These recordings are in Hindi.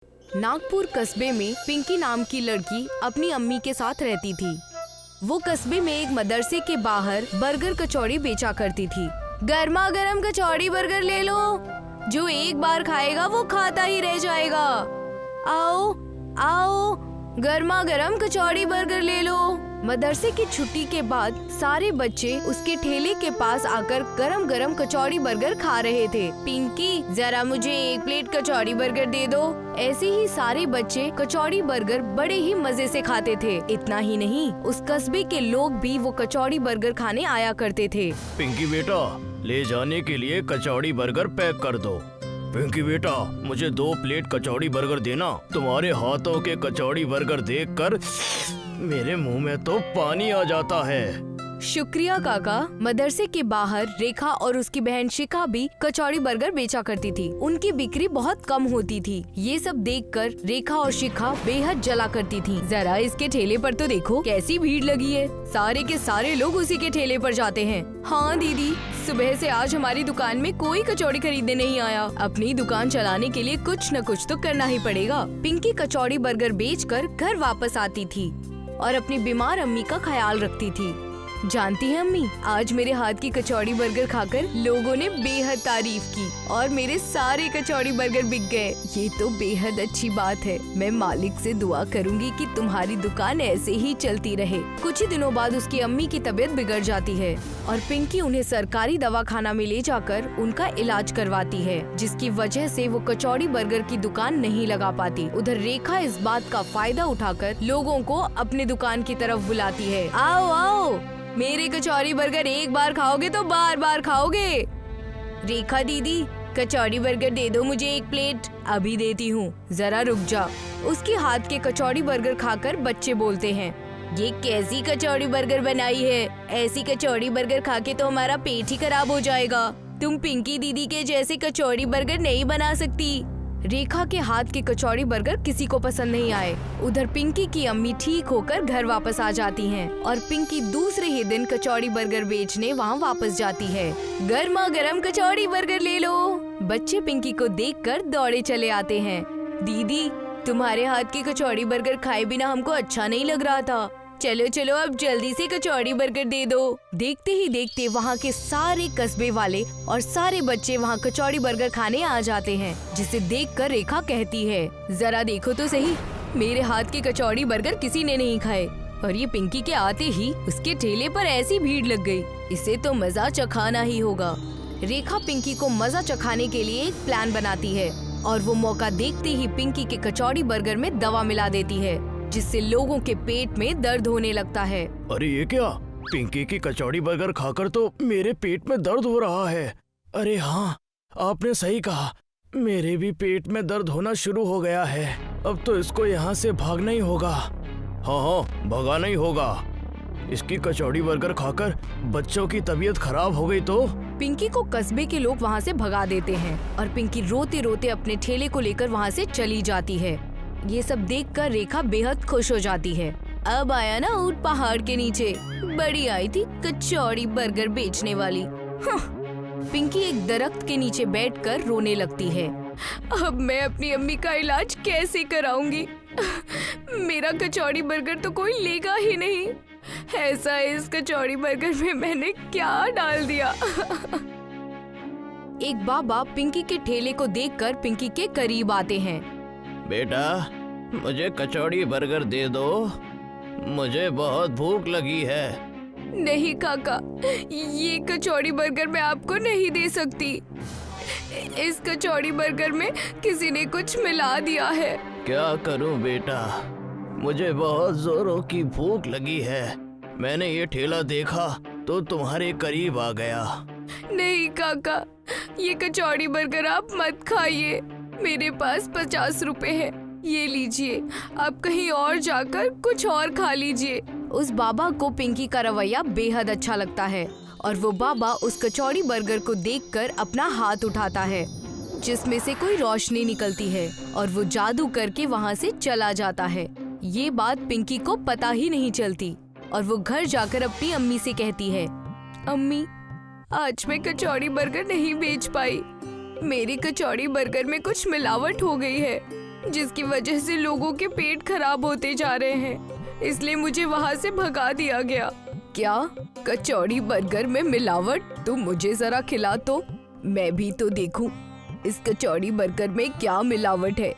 नागपुर कस्बे में पिंकी नाम की लड़की अपनी अम्मी के साथ रहती थी। वो कस्बे में एक मदरसे के बाहर बर्गर कचौड़ी बेचा करती थी। गर्मा गर्म कचौड़ी बर्गर ले लो, जो एक बार खाएगा वो खाता ही रह जाएगा। आओ आओ, गर्मा गर्म कचौड़ी बर्गर ले लो। मदरसे की छुट्टी के बाद सारे बच्चे उसके ठेले के पास आकर गरम गरम कचौड़ी बर्गर खा रहे थे। पिंकी, जरा मुझे एक प्लेट कचौड़ी बर्गर दे दो। ऐसे ही सारे बच्चे कचौड़ी बर्गर बड़े ही मजे से खाते थे। इतना ही नहीं, उस कस्बे के लोग भी वो कचौड़ी बर्गर खाने आया करते थे। पिंकी बेटा, ले जाने के लिए कचौड़ी बर्गर पैक कर दो। पिंकी बेटा, मुझे 2 प्लेट कचौड़ी बर्गर देना। तुम्हारे हाथों के कचौड़ी बर्गर देखकर मेरे मुंह में तो पानी आ जाता है। शुक्रिया काका। मदरसे के बाहर रेखा और उसकी बहन शिखा भी कचौड़ी बर्गर बेचा करती थी। उनकी बिक्री बहुत कम होती थी। ये सब देखकर रेखा और शिखा बेहद जला करती थी। जरा इसके ठेले पर तो देखो कैसी भीड़ लगी है। सारे के सारे लोग उसी के ठेले पर जाते हैं। हाँ दीदी, सुबह से आज हमारी दुकान में कोई कचौड़ी खरीदने नहीं आया। अपनी दुकान चलाने के लिए कुछ न कुछ तो करना ही पड़ेगा। पिंकी कचौड़ी बर्गर बेचकर घर वापस आती थी और अपनी बीमार अम्मी का ख्याल रखती थी। जानती है अम्मी, आज मेरे हाथ की कचौड़ी बर्गर खाकर लोगों ने बेहद तारीफ की और मेरे सारे कचौड़ी बर्गर बिक गए। ये तो बेहद अच्छी बात है। मैं मालिक से दुआ करूंगी कि तुम्हारी दुकान ऐसे ही चलती रहे। कुछ ही दिनों बाद उसकी अम्मी की तबीयत बिगड़ जाती है और पिंकी उन्हें सरकारी दवाखाना में ले जाकर उनका इलाज करवाती है, जिसकी वजह से वो कचौड़ी बर्गर की दुकान नहीं लगा पाती। उधर रेखा इस बात का फायदा उठाकर लोगों को अपने दुकान की तरफ बुलाती है। आओ आओ, मेरे कचौड़ी बर्गर एक बार खाओगे तो बार बार खाओगे। रेखा दीदी, कचौड़ी बर्गर दे दो मुझे 1 प्लेट। अभी देती हूँ, जरा रुक जा। उसके हाथ के कचौड़ी बर्गर खाकर बच्चे बोलते हैं, ये कैसी कचौड़ी बर्गर बनाई है? ऐसी कचौड़ी बर्गर खा के तो हमारा पेट ही खराब हो जाएगा। तुम पिंकी दीदी के जैसे कचौड़ी बर्गर नहीं बना सकती। रेखा के हाथ के कचौड़ी बर्गर किसी को पसंद नहीं आए। उधर पिंकी की अम्मी ठीक होकर घर वापस आ जाती हैं और पिंकी दूसरे ही दिन कचौड़ी बर्गर बेचने वहाँ वापस जाती है। गर्मा गर्म कचौड़ी बर्गर ले लो। बच्चे पिंकी को देखकर दौड़े चले आते हैं। दीदी, तुम्हारे हाथ की कचौड़ी बर्गर खाए बिना हमको अच्छा नहीं लग रहा था। चलो चलो, अब जल्दी से कचौड़ी बर्गर दे दो। देखते ही देखते वहाँ के सारे कस्बे वाले और सारे बच्चे वहाँ कचौड़ी बर्गर खाने आ जाते हैं, जिसे देखकर रेखा कहती है, जरा देखो तो सही, मेरे हाथ के कचौड़ी बर्गर किसी ने नहीं खाए। और ये पिंकी के आते ही उसके ठेले पर ऐसी भीड़ लग गई। इसे तो मजा चखाना ही होगा। रेखा पिंकी को मजा चखाने के लिए एक प्लान बनाती है और वो मौका देखते ही पिंकी के कचौड़ी बर्गर में दवा मिला देती है, जिससे लोगों के पेट में दर्द होने लगता है। अरे ये क्या? पिंकी की कचौड़ी बर्गर खाकर तो मेरे पेट में दर्द हो रहा है। अरे हाँ, आपने सही कहा, मेरे भी पेट में दर्द होना शुरू हो गया है। अब तो इसको यहाँ से भागना ही होगा। हाँ हाँ, भगाना ही होगा। इसकी कचौड़ी बर्गर खाकर बच्चों की तबीयत खराब हो गई तो। पिंकी को कस्बे के लोग वहाँ से भगा देते हैं और पिंकी रोते रोते अपने ठेले को लेकर वहाँ से चली जाती है। ये सब देखकर रेखा बेहद खुश हो जाती है। अब आया ना ऊंट पहाड़ के नीचे, बड़ी आई थी कचौड़ी बर्गर बेचने वाली। पिंकी एक दरख्त के नीचे बैठकर रोने लगती है। अब मैं अपनी अम्मी का इलाज कैसे कराऊंगी? मेरा कचौड़ी बर्गर तो कोई लेगा ही नहीं। ऐसा इस कचौड़ी बर्गर में मैंने क्या डाल दिया? एक बाबा पिंकी के ठेले को देखकर पिंकी के करीब आते हैं। बेटा, मुझे कचौड़ी बर्गर दे दो, मुझे बहुत भूख लगी है। नहीं काका, ये कचौड़ी बर्गर मैं आपको नहीं दे सकती। इस कचौड़ी बर्गर में किसी ने कुछ मिला दिया है। क्या करूं बेटा, मुझे बहुत जोरों की भूख लगी है। मैंने ये ठेला देखा तो तुम्हारे करीब आ गया। नहीं काका, ये कचौड़ी बर्गर आप मत खाइए। मेरे पास 50 रुपए है, ये लीजिए। आप कहीं और जाकर कुछ और खा लीजिए। उस बाबा को पिंकी का रवैया बेहद अच्छा लगता है और वो बाबा उस कचौड़ी बर्गर को देखकर अपना हाथ उठाता है, जिसमें से कोई रोशनी निकलती है और वो जादू करके वहाँ से चला जाता है। ये बात पिंकी को पता ही नहीं चलती और वो घर जाकर अपनी अम्मी से कहती है, अम्मी, आज मैं कचौड़ी बर्गर नहीं बेच पाई। मेरी कचौड़ी बर्गर में कुछ मिलावट हो गई है। जिसकी वजह से लोगों के पेट खराब होते जा रहे हैं, इसलिए मुझे वहाँ से भगा दिया गया। क्या कचौड़ी बर्गर में मिलावट? तुम मुझे जरा खिला तो मैं भी तो देखूं इस कचौड़ी बर्गर में क्या मिलावट है।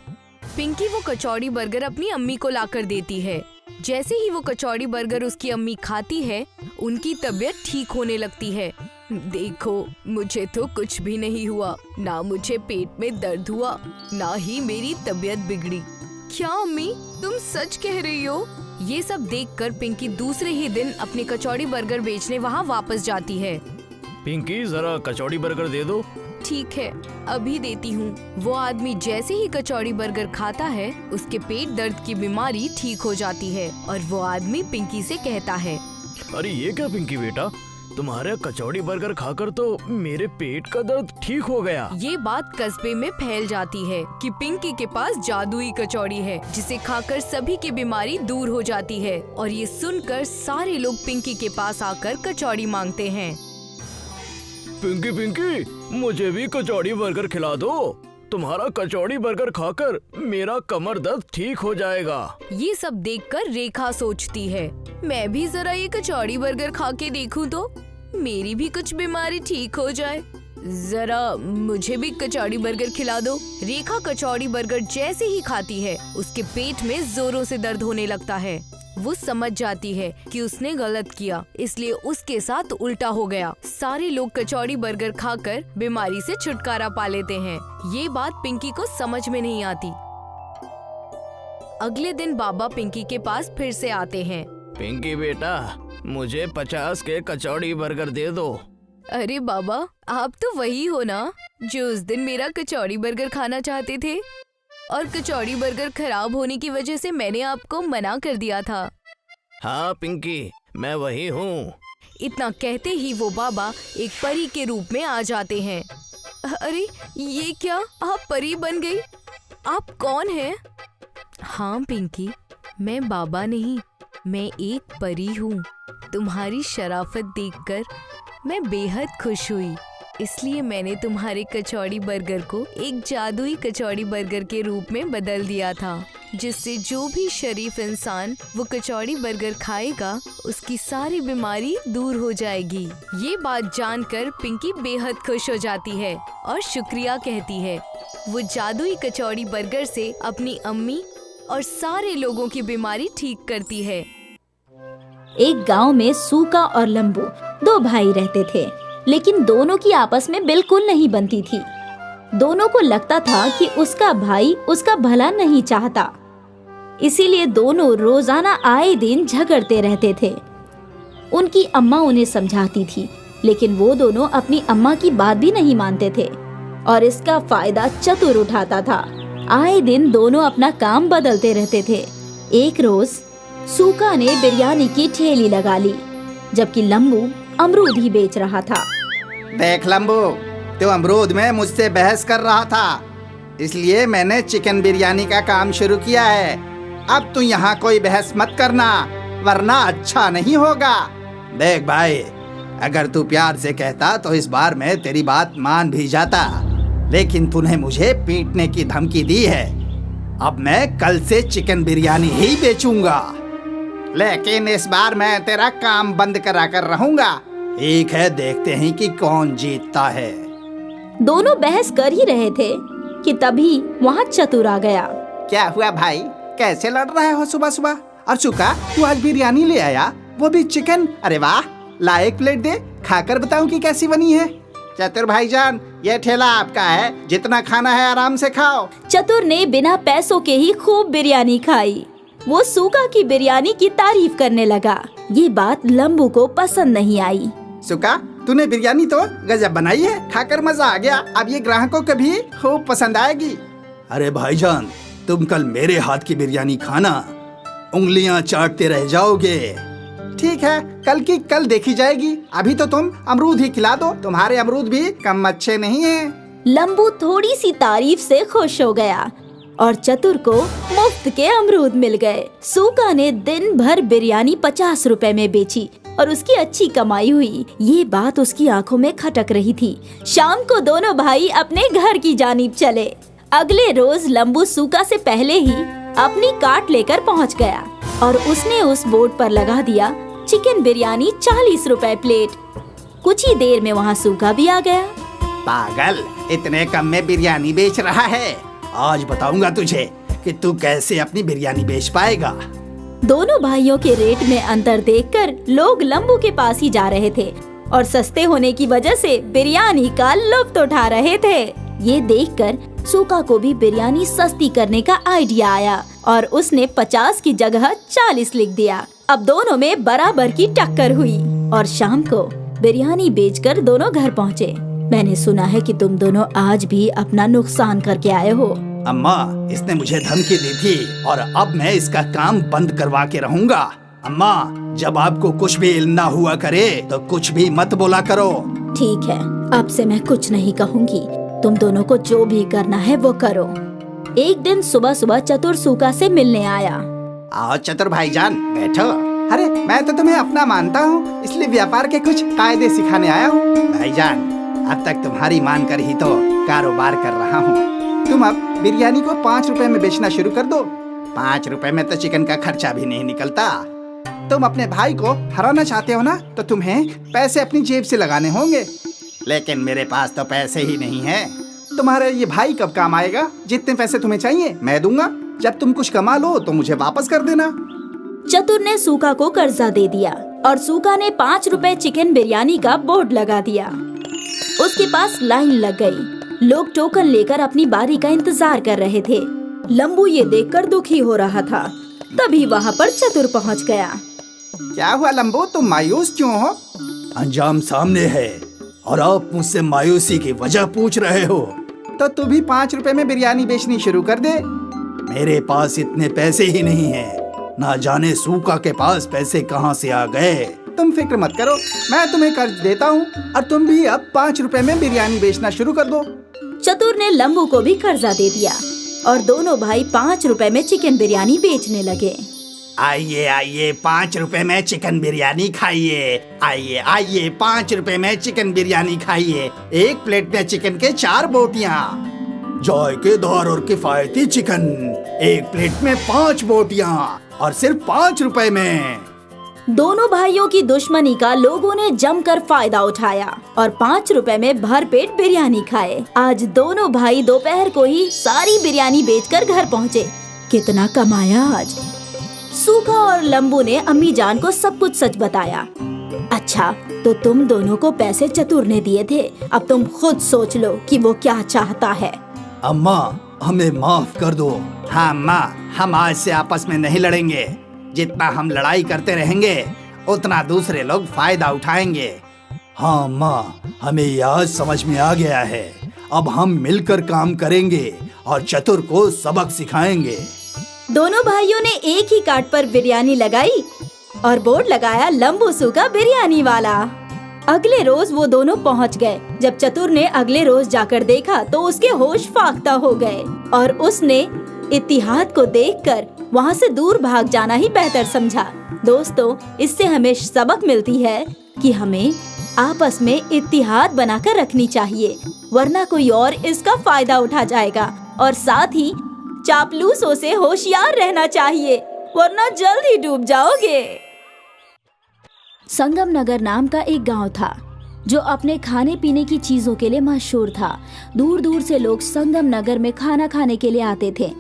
पिंकी वो कचौड़ी बर्गर अपनी अम्मी को लाकर देती है। जैसे ही वो कचौड़ी बर्गर उसकी अम्मी खाती है, उनकी तबीयत ठीक होने लगती है। देखो, मुझे तो कुछ भी नहीं हुआ, ना मुझे पेट में दर्द हुआ, ना ही मेरी तबीयत बिगड़ी। क्या अम्मी, तुम सच कह रही हो? ये सब देखकर पिंकी दूसरे ही दिन अपनी कचौड़ी बर्गर बेचने वहाँ वापस जाती है। पिंकी, जरा कचौड़ी बर्गर दे दो। ठीक है, अभी देती हूँ। वो आदमी जैसे ही कचौड़ी बर्गर खाता है, उसके पेट दर्द की बीमारी ठीक हो जाती है और वो आदमी पिंकी से कहता है, अरे ये क्या पिंकी बेटा, तुम्हारे कचौड़ी बर्गर खाकर तो मेरे पेट का दर्द ठीक हो गया। ये बात कस्बे में फैल जाती है कि पिंकी के पास जादुई कचौड़ी है, जिसे खाकर सभी की बीमारी दूर हो जाती है। और ये सुनकर सारे लोग पिंकी के पास आकर कचौड़ी मांगते हैं। पिंकी पिंकी, मुझे भी कचौड़ी बर्गर खिला दो। तुम्हारा कचौड़ी बर्गर खाकर मेरा कमर दर्द ठीक हो जाएगा। ये सब देखकर रेखा सोचती है, मैं भी जरा ये कचौड़ी बर्गर खा के देखूं तो मेरी भी कुछ बीमारी ठीक हो जाए। जरा मुझे भी कचौड़ी बर्गर खिला दो। रेखा कचौड़ी बर्गर जैसे ही खाती है, उसके पेट में जोरों से दर्द होने लगता है। वो समझ जाती है कि उसने गलत किया, इसलिए उसके साथ उल्टा हो गया। सारे लोग कचौड़ी बर्गर खाकर बीमारी से छुटकारा पा लेते हैं। ये बात पिंकी को समझ में नहीं आती। अगले दिन बाबा पिंकी के पास फिर से आते हैं। पिंकी बेटा, मुझे 50 के कचौड़ी बर्गर दे दो। अरे बाबा, आप तो वही हो ना जो उस दिन मेरा कचौड़ी बर्गर खाना चाहते थे, और कचौड़ी बर्गर खराब होने की वजह से मैंने आपको मना कर दिया था। हाँ पिंकी, मैं वही हूँ। इतना कहते ही वो बाबा एक परी के रूप में आ जाते हैं। अरे ये क्या, आप परी बन गई? आप कौन हैं? हाँ पिंकी, मैं बाबा नहीं, मैं एक परी हूँ। तुम्हारी शराफत देखकर मैं बेहद खुश हुई, इसलिए मैंने तुम्हारे कचौड़ी बर्गर को एक जादुई कचौड़ी बर्गर के रूप में बदल दिया था, जिससे जो भी शरीफ इंसान वो कचौड़ी बर्गर खाएगा, उसकी सारी बीमारी दूर हो जाएगी। ये बात जानकर पिंकी बेहद खुश हो जाती है और शुक्रिया कहती है। वो जादुई कचौड़ी बर्गर से अपनी अम्मी और सारे लोगों की बीमारी ठीक करती है। एक गांव में सूका और लंबू 2 भाई रहते थे, लेकिन दोनों की आपस में बिल्कुल नहीं बनती थी। दोनों को लगता था कि उसका भाई उसका भला नहीं चाहता, इसीलिए दोनों रोजाना आए दिन झगड़ते रहते थे। उनकी अम्मा उन्हें समझाती थी, लेकिन वो दोनों अपनी अम्मा की बात भी नहीं मानते थे और इसका फायदा चतुर उठाता था। आए दिन दोनों अपना काम बदलते रहते थे। एक रोज सूका ने बिरयानी की ठेली लगा ली, जबकि लंबू अमरूद ही बेच रहा था। देख लंबू, तू अमरूद में मुझसे बहस कर रहा था, इसलिए मैंने चिकन बिरयानी का काम शुरू किया है। अब तू यहाँ कोई बहस मत करना, वरना अच्छा नहीं होगा। देख भाई, अगर तू प्यार से कहता तो इस बार मैं तेरी बात मान भी जाता, लेकिन तूने मुझे पीटने की धमकी दी है। अब मैं कल से चिकन बिरयानी ही बेचूंगा, लेकिन इस बार मैं तेरा काम बंद करा कर रहूंगा। ठीक है, देखते हैं कि कौन जीतता है। दोनों बहस कर ही रहे थे कि तभी वहाँ चतुर आ गया। क्या हुआ भाई, कैसे लड़ रहे हो सुबह सुबह? और चुका, तू आज बिरयानी ले आया, वो भी चिकन? अरे वाह, ला एक प्लेट दे, खाकर बताऊं कि कैसी बनी है। चतुर भाईजान, ये ठेला आपका है, जितना खाना है आराम से खाओ। चतुर ने बिना पैसों के ही खूब बिरयानी खाई। वो सूका की बिरयानी की तारीफ करने लगा। ये बात लंबू को पसंद नहीं आई। सुका, तूने बिरयानी तो गजब बनाई है, खाकर मजा आ गया। अब ये ग्राहकों को भी खूब पसंद आएगी। अरे भाईजान, तुम कल मेरे हाथ की बिरयानी खाना, उंगलियां चाटते रह जाओगे। ठीक है, कल की कल देखी जाएगी। अभी तो तुम अमरूद ही खिला दो, तुम्हारे अमरूद भी कम अच्छे नहीं हैं। लंबू थोड़ी सी तारीफ से खुश हो गया और चतुर को मुफ्त के अमरूद मिल गए। सूका ने दिन भर बिरयानी 50 रुपए में बेची और उसकी अच्छी कमाई हुई। ये बात उसकी आंखों में खटक रही थी। शाम को दोनों भाई अपने घर की जानिब चले अगले रोज लंबू सूका से पहले ही अपनी कार्ट लेकर पहुंच गया और उसने उस बोर्ड पर लगा दिया चिकन बिरयानी 40 रुपए प्लेट। कुछ ही देर में वहाँ सूका भी आ गया। पागल, इतने कम में बिरयानी बेच रहा है। आज बताऊंगा तुझे कि तू कैसे अपनी बिरयानी बेच पाएगा। दोनों भाइयों के रेट में अंतर देखकर लोग लंबू के पास ही जा रहे थे और सस्ते होने की वजह से बिरयानी का लुत्फ उठा रहे थे। ये देखकर सूका को भी बिरयानी सस्ती करने का आइडिया आया और उसने 50 की जगह 40 लिख दिया। अब दोनों में बराबर की टक्कर हुई और शाम को बिरयानी बेचकर दोनों घर पहुँचे। मैंने सुना है कि तुम दोनों आज भी अपना नुकसान करके आए हो। अम्मा, इसने मुझे धमकी दी थी और अब मैं इसका काम बंद करवा के रहूंगा। अम्मा, जब आपको कुछ भी इल्म ना हुआ करे तो कुछ भी मत बोला करो। ठीक है, अब से मैं कुछ नहीं कहूँगी। तुम दोनों को जो भी करना है वो करो। एक दिन सुबह सुबह चतुर सूका से मिलने आया। आओ चतुर भाईजान, बैठो। अरे मैं तो तुम्हें अपना मानता हूँ, इसलिए व्यापार के कुछ कायदे सिखाने आया हूँ। भाईजान, अब तक तुम्हारी मान कर ही तो कारोबार कर रहा हूँ। तुम अब बिरयानी को 5 रुपए में बेचना शुरू कर दो। 5 रुपए में तो चिकन का खर्चा भी नहीं निकलता। तुम अपने भाई को हराना चाहते हो ना, तो तुम्हें पैसे अपनी जेब से लगाने होंगे। लेकिन मेरे पास तो पैसे ही नहीं है। तुम्हारा ये भाई कब काम आएगा? जितने पैसे तुम्हें चाहिए मैं दूंगा। जब तुम कुछ कमा लो तो मुझे वापस कर देना। चतुर ने सूका को कर्जा दे दिया और सूका ने 5 रुपए चिकन बिरयानी का बोर्ड लगा दिया। उसके पास लाइन लग गई। लोग टोकन लेकर अपनी बारी का इंतजार कर रहे थे। लंबू ये देखकर दुखी हो रहा था। तभी वहाँ पर चतुर पहुँच गया। क्या हुआ लंबू, तुम मायूस क्यों हो? अंजाम सामने है और आप मुझसे मायूसी की वजह पूछ रहे हो। तो तू भी 5 रुपए में बिरयानी बेचनी शुरू कर दे। मेरे पास इतने पैसे ही नहीं है। ना जाने सूका के पास पैसे कहाँ से आ गए। तुम फिक्र मत करो, मैं तुम्हें कर्ज देता हूँ और तुम भी अब 5 रुपए में बिरयानी बेचना शुरू कर दो। चतुर ने लंबू को भी कर्जा दे दिया और दोनों भाई 5 रुपए में चिकन बिरयानी बेचने लगे। आइए आइए, 5 रुपए में चिकन बिरयानी खाइए। आइए आइए, 5 रुपए में चिकन बिरयानी खाइए। एक प्लेट में चिकन के 4 बोटियाँ, जायकेदार और किफायती चिकन। एक प्लेट में 5 बोटियाँ और सिर्फ 5 रुपए में। दोनों भाइयों की दुश्मनी का लोगों ने जमकर फायदा उठाया और 5 रुपए में भरपेट बिरयानी खाए। आज दोनों भाई दोपहर को ही सारी बिरयानी बेचकर घर पहुँचे। कितना कमाया आज। सूखा और लंबू ने अम्मी जान को सब कुछ सच बताया। अच्छा, तो तुम दोनों को पैसे चतुर ने दिए थे। अब तुम खुद सोच लो कि वो क्या चाहता है। अम्मा, हमें माफ कर दो। हाँ अम्मा, हम आज से आपस में नहीं लड़ेंगे। जितना हम लड़ाई करते रहेंगे उतना दूसरे लोग फायदा उठाएंगे। हाँ अम्मा, हमें ये आज समझ में आ गया है। अब हम मिलकर काम करेंगे और चतुर को सबक सिखाएंगे। दोनों भाइयों ने एक ही कार्ट पर बिरयानी लगाई और बोर्ड लगाया लंबू सूका बिरयानी वाला। अगले रोज वो दोनों पहुंच गए। जब चतुर ने अगले रोज जाकर देखा तो उसके होश फाख्ता हो गए और उसने इत्तिहाद को देखकर वहां से दूर भाग जाना ही बेहतर समझा। दोस्तों, इससे हमें सबक मिलती है कि हमें आपस में इत्तिहाद बनाकर रखनी चाहिए, वरना कोई और इसका फायदा उठा जाएगा। और साथ ही चापलूसों से होशियार रहना चाहिए, वरना जल्द ही डूब जाओगे। संगम नगर नाम का एक गांव था जो अपने खाने पीने की चीजों के लिए मशहूर था। दूर दूर से लोग संगम नगर में खाना खाने के लिए आते थे।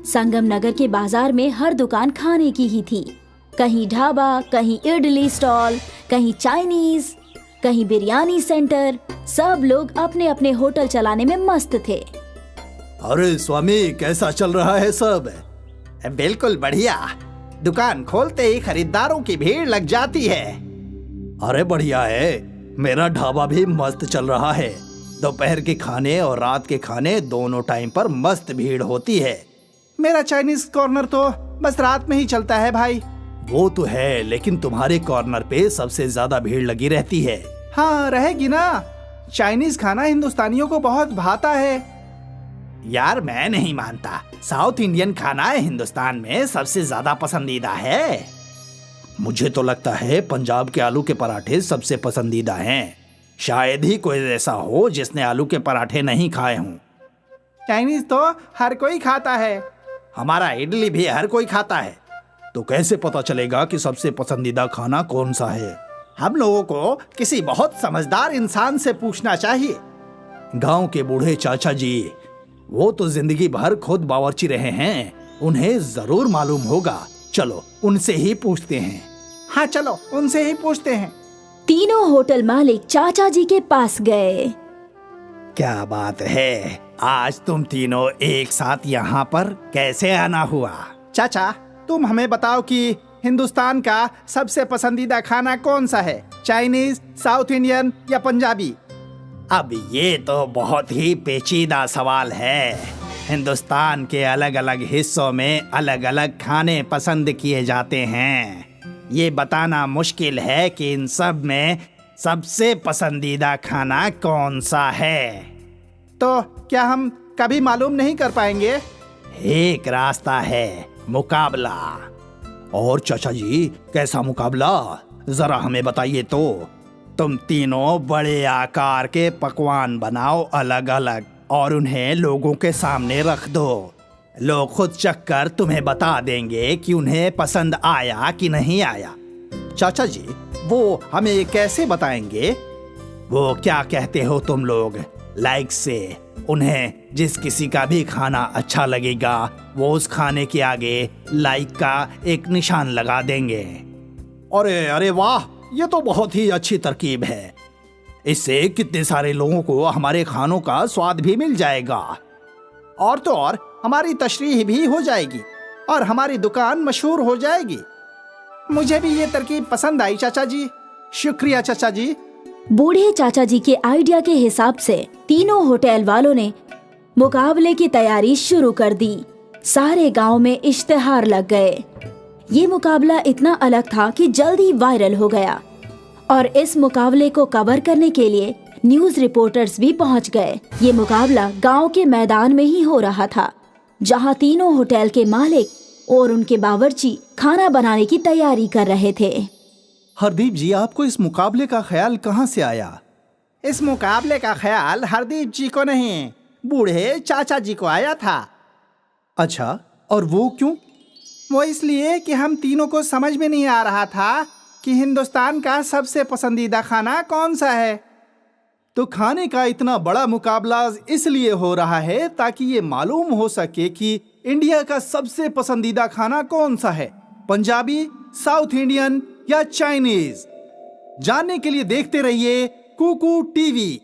संगम नगर के बाजार में हर दुकान खाने की ही थी। कहीं ढाबा, कहीं इडली स्टॉल, कहीं चाइनीज, कहीं बिरयानी सेंटर। सब लोग अपने अपने होटल चलाने में मस्त थे। अरे स्वामी, कैसा चल रहा है सब? बिल्कुल बढ़िया। दुकान खोलते ही खरीदारों की भीड़ लग जाती है। अरे बढ़िया है, मेरा ढाबा भी मस्त चल रहा है। दोपहर के खाने और रात के खाने दोनों टाइम पर मस्त भीड़ होती है। मेरा चाइनीज कॉर्नर तो बस रात में ही चलता है भाई। वो तो है, लेकिन तुम्हारे कॉर्नर पे सबसे ज्यादा भीड़ लगी रहती है। हाँ, रहेगी ना। चाइनीज खाना हिंदुस्तानियों को बहुत भाता है। यार मैं नहीं मानता। साउथ इंडियन खाना हिंदुस्तान में सबसे ज्यादा पसंदीदा है। मुझे तो लगता है पंजाब के आलू के पराठे सबसे पसंदीदा हैं। शायद ही कोई ऐसा हो जिसने आलू के पराठे नहीं खाए हों। चाइनीज तो हर कोई खाता है। हमारा इडली भी हर कोई खाता है। तो कैसे पता चलेगा कि सबसे पसंदीदा खाना कौन सा है? हम लोगों को किसी बहुत समझदार इंसान से पूछना चाहिए। गांव के बूढ़े चाचा जी, वो तो जिंदगी भर खुद बावर्ची रहे हैं, उन्हें जरूर मालूम होगा। चलो उनसे ही पूछते हैं। हाँ चलो उनसे ही पूछते हैं। तीनों होटल मालिक चाचा जी के पास गए। क्या बात है, आज तुम तीनों एक साथ यहाँ पर कैसे आना हुआ? चाचा तुम हमें बताओ कि हिंदुस्तान का सबसे पसंदीदा खाना कौन सा है, चाइनीज, साउथ इंडियन या पंजाबी? अब ये तो बहुत ही पेचीदा सवाल है। हिंदुस्तान के अलग अलग हिस्सों में अलग अलग खाने पसंद किए जाते हैं। ये बताना मुश्किल है कि इन सब में सबसे पसंदीदा खाना कौन सा है। तो क्या हम कभी मालूम नहीं कर पाएंगे? एक रास्ता है, मुकाबला। और चाचा जी, कैसा मुकाबला? जरा हमें बताइए तो। तुम तीनों बड़े आकार के पकवान बनाओ अलग अलग और उन्हें लोगों के सामने रख दो। लोग खुद चख कर तुम्हें बता देंगे कि उन्हें पसंद आया कि नहीं आया। चाचा जी, वो हमें कैसे बताएंगे? वो क्या कहते हो तुम लोग, लाइक से। उन्हें जिस किसी का भी खाना अच्छा लगेगा वो उस खाने के आगे लाइक का एक निशान लगा देंगे। अरे अरे वाह, ये तो बहुत ही अच्छी तरकीब है। इससे कितने सारे लोगों को हमारे खानों का स्वाद भी मिल जाएगा। और तो और हमारी तशरीह भी हो जाएगी और हमारी दुकान मशहूर हो जाएगी। मुझे भी ये तरकीब पसंद आई चाचा जी। शुक्रिया चाचा जी। बूढ़े चाचा जी के आइडिया के हिसाब से तीनों होटल वालों ने मुकाबले की तैयारी शुरू कर दी। सारे गांव में इश्तिहार लग गए। ये मुकाबला इतना अलग था कि जल्दी वायरल हो गया और इस मुकाबले को कवर करने के लिए न्यूज रिपोर्टर्स भी पहुंच गए। ये मुकाबला गांव के मैदान में ही हो रहा था, जहां तीनों होटल के मालिक और उनके बावर्ची खाना बनाने की तैयारी कर रहे थे। हरदीप जी, आपको इस मुकाबले का ख्याल कहाँ से आया? इस मुकाबले का ख्याल हरदीप जी को नहीं, बूढ़े चाचा जी को आया था। अच्छा, और वो क्यों? वो इसलिए कि हम तीनों को समझ में नहीं आ रहा था कि हिंदुस्तान का सबसे पसंदीदा खाना कौन सा है। तो खाने का इतना बड़ा मुकाबला इसलिए हो रहा है ताकि ये मालूम हो सके कि इंडिया का सबसे पसंदीदा खाना कौन सा है, पंजाबी, साउथ इंडियन या चाइनीज। जानने के लिए देखते रहिए कुकू टीवी।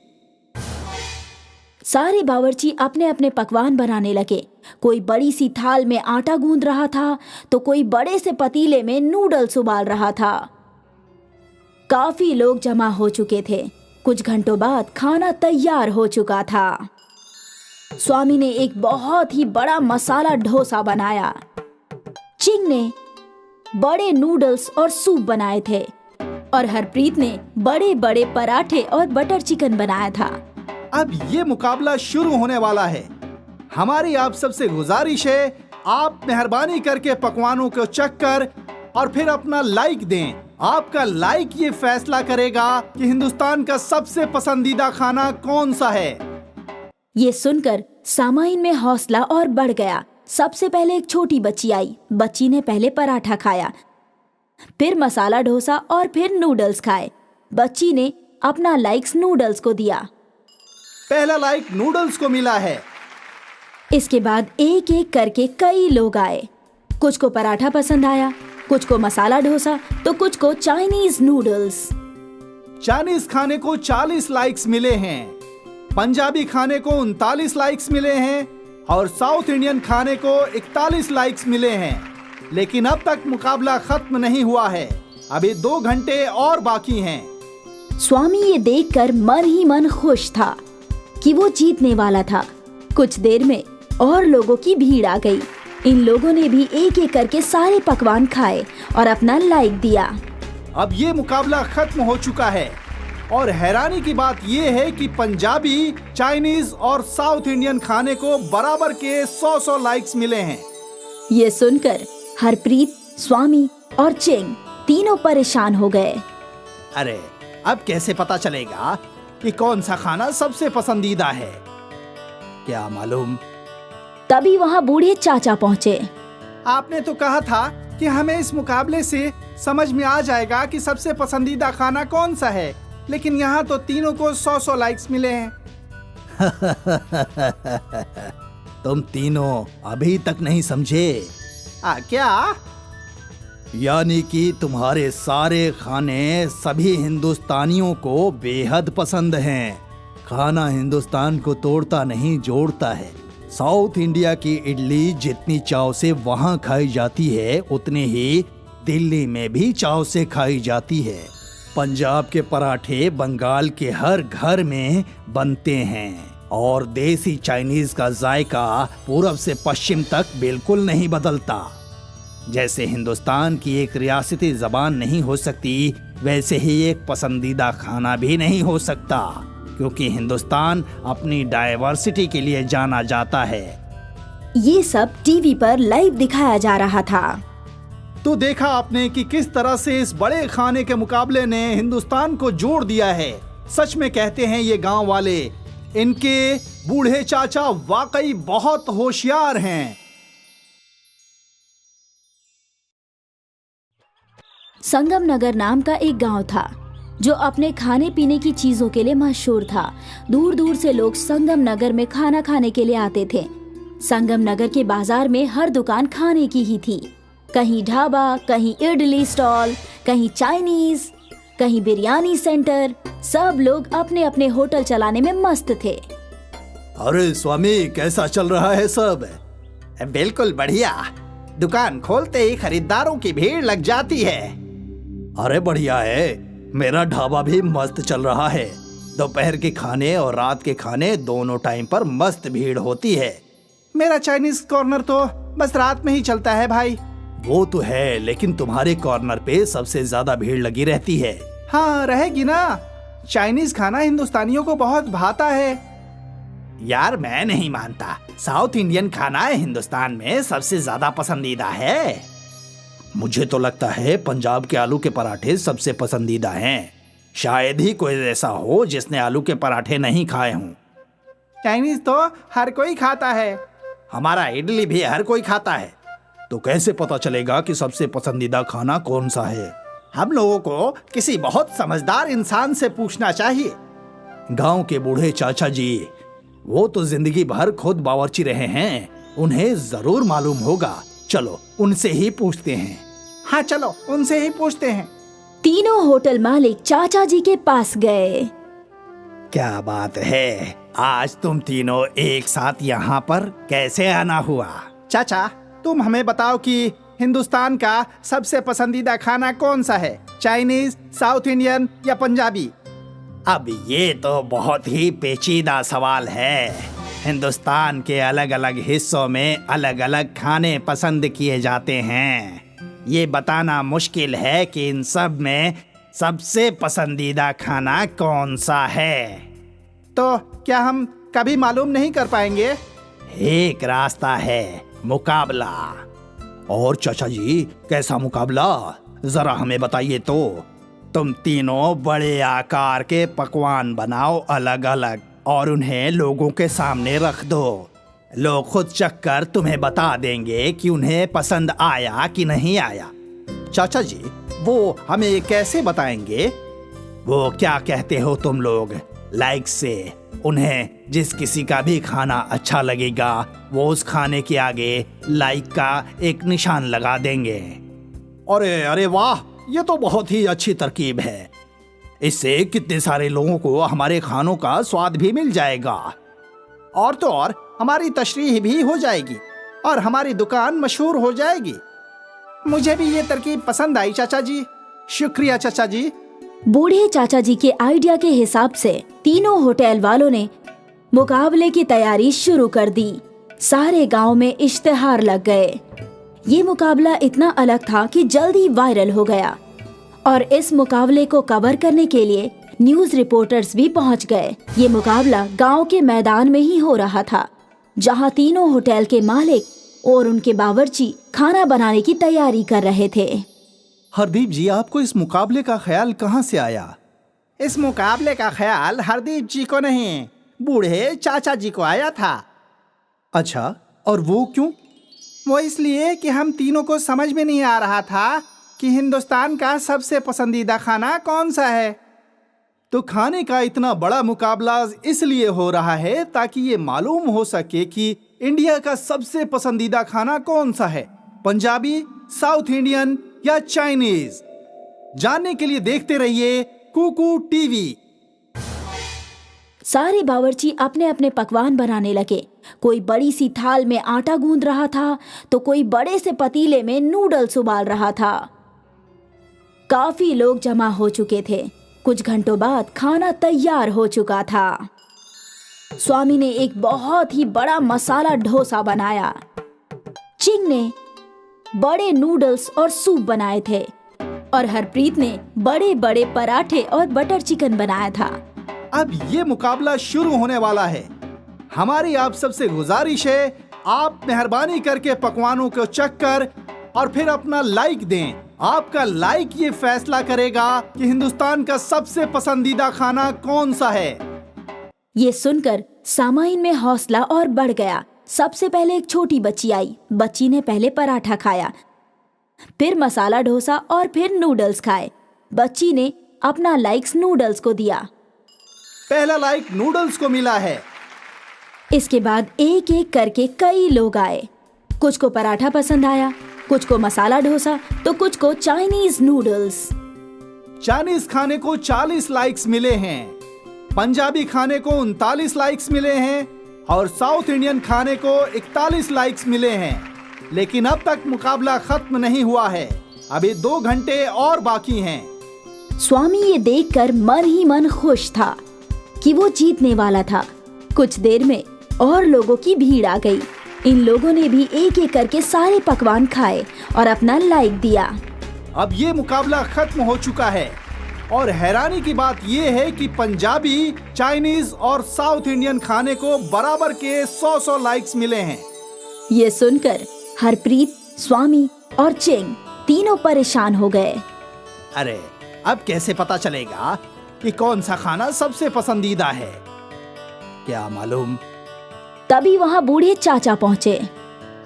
सारे बावर्ची अपने अपने पकवान बनाने लगे। कोई बड़ी सी थाल में आटा गूंद रहा था तो कोई बड़े से पतीले में नूडल्स उबाल रहा था। काफी लोग जमा हो चुके थे। कुछ घंटों बाद खाना तैयार हो चुका था। स्वामी ने एक बहुत ही बड़ा मसाला डोसा बनाया। चिंग ने बड़े नूडल्स और सूप बनाए थे और हरप्रीत ने बड़े बड़े पराठे और बटर चिकन बनाया था। अब ये मुकाबला शुरू होने वाला है। हमारी आप सबसे गुजारिश है, आप मेहरबानी करके पकवानों को चख कर और फिर अपना लाइक दें। आपका लाइक ये फैसला करेगा कि हिंदुस्तान का सबसे पसंदीदा खाना कौन सा है। ये सुनकर सामाइन में हौसला और बढ़ गया। सबसे पहले एक छोटी बच्ची आई। बच्ची ने पहले पराठा खाया, फिर मसाला डोसा और फिर नूडल्स खाए। बच्ची ने अपना लाइक्स नूडल्स को दिया। पहला लाइक नूडल्स को मिला है। इसके बाद एक एक करके कई लोग आए। कुछ को पराठा पसंद आया, कुछ को मसाला डोसा, तो कुछ को चाइनीज नूडल्स। चाइनीज खाने को 40 लाइक्स मिले हैं, पंजाबी खाने को 39 लाइक्स मिले हैं और साउथ इंडियन खाने को 41 लाइक्स मिले हैं। लेकिन अब तक मुकाबला खत्म नहीं हुआ है। अभी 2 घंटे और बाकी हैं। स्वामी ये देखकर मन ही मन खुश था कि वो जीतने वाला था। कुछ देर में और लोगों की भीड़ आ गई। इन लोगों ने भी एक एक करके सारे पकवान खाए और अपना लाइक दिया। अब ये मुकाबला खत्म हो चुका है और हैरानी की बात ये है कि पंजाबी, चाइनीज और साउथ इंडियन खाने को बराबर के 100 लाइक्स मिले हैं। ये सुनकर हरप्रीत, स्वामी और चिंग तीनों परेशान हो गए। अरे अब कैसे पता चलेगा कि कौन सा खाना सबसे पसंदीदा है? क्या मालूम तभी वहाँ बूढ़े चाचा पहुँचे। आपने तो कहा था कि हमें इस मुकाबले से समझ में आ जाएगा कि सबसे पसंदीदा खाना कौन सा है, लेकिन यहाँ तो तीनों को 100-100 लाइक्स मिले हैं। तुम तीनों अभी तक नहीं समझे। क्या? यानी कि तुम्हारे सारे खाने सभी हिंदुस्तानियों को बेहद पसंद हैं। खाना हिंदुस्तान को तोड़ता नहीं, जोड़ता है। साउथ इंडिया की इडली जितनी चाव से वहाँ खाई जाती है, उतनी ही दिल्ली में भी चाव से खाई जाती है। पंजाब के पराठे बंगाल के हर घर में बनते हैं और देसी चाइनीज का जायका पूरब से पश्चिम तक बिल्कुल नहीं बदलता। जैसे हिंदुस्तान की एक रियासती जबान नहीं हो सकती, वैसे ही एक पसंदीदा खाना भी नहीं हो सकता, क्योंकि हिंदुस्तान अपनी डाइवर्सिटी के लिए जाना जाता है। ये सब टीवी पर लाइव दिखाया जा रहा था। तो देखा आपने कि किस तरह से इस बड़े खाने के मुकाबले ने हिंदुस्तान को जोड़ दिया है। सच में कहते हैं ये गांव वाले, इनके बूढ़े चाचा वाकई बहुत होशियार हैं। संगम नगर नाम का एक गांव था जो अपने खाने पीने की चीजों के लिए मशहूर था। दूर दूर से लोग संगम नगर में खाना खाने के लिए आते थे। संगम नगर के बाजार में हर दुकान खाने की ही थी। कहीं ढाबा, कहीं इडली स्टॉल, कहीं चाइनीज, कहीं बिरयानी सेंटर। सब लोग अपने अपने होटल चलाने में मस्त थे। अरे स्वामी, कैसा चल रहा है सब? बिल्कुल बढ़िया। दुकान खोलते ही खरीदारों की भीड़ लग जाती है। अरे बढ़िया है, मेरा ढाबा भी मस्त चल रहा है। दोपहर के खाने और रात के खाने दोनों टाइम पर मस्त भीड़ होती है। मेरा चाइनीज कॉर्नर तो बस रात में ही चलता है भाई। वो तो है, लेकिन तुम्हारे कॉर्नर पे सबसे ज्यादा भीड़ लगी रहती है। हाँ, रहेगी ना। चाइनीज खाना हिंदुस्तानियों को बहुत भाता है। यार मैं नहीं मानता। साउथ इंडियन खाना हिंदुस्तान में सबसे ज्यादा पसंदीदा है। मुझे तो लगता है पंजाब के आलू के पराठे सबसे पसंदीदा हैं। शायद ही कोई ऐसा हो जिसने आलू के पराठे नहीं खाए हों। चाइनीज तो हर कोई खाता है। हमारा इडली भी हर कोई खाता है। तो कैसे पता चलेगा कि सबसे पसंदीदा खाना कौन सा है? हम लोगों को किसी बहुत समझदार इंसान से पूछना चाहिए। गांव के बूढ़े चाचा जी, वो तो जिंदगी भर खुद बावर्ची रहे हैं, उन्हें जरूर मालूम होगा। चलो उनसे ही पूछते हैं। हाँ चलो उनसे ही पूछते हैं। तीनों होटल मालिक चाचा जी के पास गए। क्या बात है, आज तुम तीनों एक साथ यहाँ पर कैसे आना हुआ? चाचा, तुम हमें बताओ कि हिंदुस्तान का सबसे पसंदीदा खाना कौन सा है, चाइनीज, साउथ इंडियन या पंजाबी? अब ये तो बहुत ही पेचीदा सवाल है। हिंदुस्तान के अलग अलग हिस्सों में अलग अलग खाने पसंद किए जाते हैं। ये बताना मुश्किल है कि इन सब में सबसे पसंदीदा खाना कौन सा है। तो क्या हम कभी मालूम नहीं कर पाएंगे? एक रास्ता है, मुकाबला। और चाचा जी, कैसा मुकाबला? जरा हमें बताइए तो। तुम तीनों बड़े आकार के पकवान बनाओ अलग अलग और उन्हें लोगों के सामने रख दो। लोग खुद चखकर तुम्हें बता देंगे कि उन्हें पसंद आया कि नहीं आया। चाचा जी, वो हमें कैसे बताएंगे? वो क्या कहते हो तुम लोग, लाइक से। उन्हें जिस किसी का भी खाना अच्छा लगेगा वो उस खाने के आगे लाइक का एक निशान लगा देंगे। अरे अरे वाह, ये तो बहुत ही अच्छी तरकीब है। इससे कितने सारे लोगों को हमारे खानों का स्वाद भी मिल जाएगा। और तो और हमारी तशरीह भी हो जाएगी और हमारी दुकान मशहूर हो जाएगी। मुझे भी ये तरकीब पसंद आई चाचा जी। शुक्रिया चाचा जी। बूढ़े चाचा जी के आइडिया के हिसाब से तीनों होटल वालों ने मुकाबले की तैयारी शुरू कर दी। सारे गांव में इश्तिहार लग गए। ये मुकाबला इतना अलग था कि जल्दी वायरल हो गया और इस मुकाबले को कवर करने के लिए न्यूज रिपोर्टर्स भी पहुंच गए। ये मुकाबला गांव के मैदान में ही हो रहा था, जहां तीनों होटल के मालिक और उनके बावर्ची खाना बनाने की तैयारी कर रहे थे। हरदीप जी, आपको इस मुकाबले का ख्याल कहाँ से आया? इस मुकाबले का ख्याल हरदीप जी को नहीं, बूढ़े चाचा जी को आया था। अच्छा, और वो क्यों? वो इसलिए कि हम तीनों को समझ में नहीं आ रहा था कि हिंदुस्तान का सबसे पसंदीदा खाना कौन सा है। तो खाने का इतना बड़ा मुकाबला इसलिए हो रहा है ताकि ये मालूम हो सके कि इंडिया का सबसे पसंदीदा खाना कौन सा है, पंजाबी, साउथ इंडियन या चाइनीज। जानने के लिए देखते रहिए कुकू टीवी। सारे बावर्ची अपने अपने पकवान बनाने लगे। कोई बड़ी सी थाल में आटा गूंद रहा था तो कोई बड़े से पतीले में नूडल्स उबाल रहा था। काफी लोग जमा हो चुके थे। कुछ घंटों बाद खाना तैयार हो चुका था। स्वामी ने एक बहुत ही बड़ा मसाला डोसा बनाया। चिंग ने बड़े नूडल्स और सूप बनाए थे और हरप्रीत ने बड़े बड़े पराठे और बटर चिकन बनाया था। अब ये मुकाबला शुरू होने वाला है। हमारी आप सबसे गुजारिश है, आप मेहरबानी करके पकवानों को चख कर और फिर अपना लाइक दें। आपका लाइक ये फैसला करेगा कि हिंदुस्तान का सबसे पसंदीदा खाना कौन सा है। ये सुनकर सामाइन में हौसला और बढ़ गया। सबसे पहले एक छोटी बच्ची आई। बच्ची ने पहले पराठा खाया, फिर मसाला डोसा और फिर नूडल्स खाए। बच्ची ने अपना लाइक्स नूडल्स को दिया। पहला लाइक नूडल्स को मिला है। इसके बाद एक एक करके कई लोग आए। कुछ को पराठा पसंद आया, कुछ को मसाला डोसा तो कुछ को चाइनीज नूडल्स। चाइनीज खाने को 40 लाइक्स मिले हैं, पंजाबी खाने को 39 लाइक्स मिले हैं और साउथ इंडियन खाने को 41 लाइक्स मिले हैं। लेकिन अब तक मुकाबला खत्म नहीं हुआ है। अभी 2 घंटे और बाकी हैं। स्वामी ये देखकर मन ही मन खुश था कि वो जीतने वाला था। कुछ देर में और लोगों की भीड़ आ गई। इन लोगों ने भी एक एक करके सारे पकवान खाए और अपना लाइक दिया। अब ये मुकाबला खत्म हो चुका है और हैरानी की बात ये है कि पंजाबी, चाइनीज और साउथ इंडियन खाने को बराबर के 100 लाइक्स मिले हैं। ये सुनकर हरप्रीत, स्वामी और चिंग तीनों परेशान हो गए। अरे अब कैसे पता चलेगा कि कौन सा खाना सबसे पसंदीदा है? क्या मालूम। तभी वहाँ बूढ़े चाचा पहुँचे।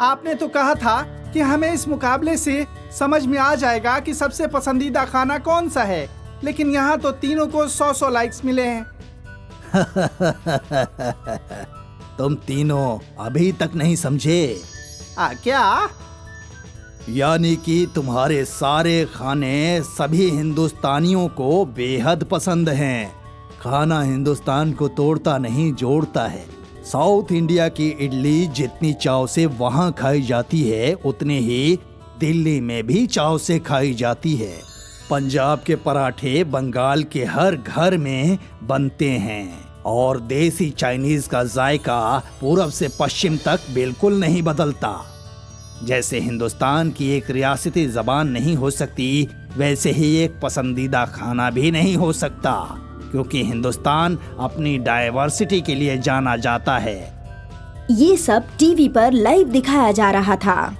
आपने तो कहा था कि हमें इस मुकाबले से समझ में आ जाएगा कि सबसे पसंदीदा खाना कौन सा है, लेकिन यहाँ तो तीनों को 100 लाइक्स मिले हैं। तुम तीनों अभी तक नहीं समझे। क्या? यानी कि तुम्हारे सारे खाने सभी हिंदुस्तानियों को बेहद पसंद हैं। खाना हिंदुस्तान को तोड़ता नहीं जोड़ता है। साउथ इंडिया की इडली जितनी चाव से वहाँ खाई जाती है उतने ही दिल्ली में भी चाव से खाई जाती है। पंजाब के पराठे बंगाल के हर घर में बनते हैं और देसी चाइनीज का जायका पूरब से पश्चिम तक बिल्कुल नहीं बदलता। जैसे हिंदुस्तान की एक रियासती जबान नहीं हो सकती, वैसे ही एक पसंदीदा खाना भी नहीं हो सकता, क्योंकि हिंदुस्तान अपनी डाइवर्सिटी के लिए जाना जाता है। ये सब टीवी पर लाइव दिखाया जा रहा था।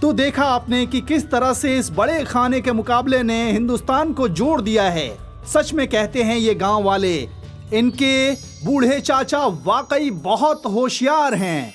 तो देखा आपने कि किस तरह से इस बड़े खाने के मुकाबले ने हिंदुस्तान को जोड़ दिया है। सच में कहते हैं ये गांव वाले, इनके बूढ़े चाचा वाकई बहुत होशियार हैं।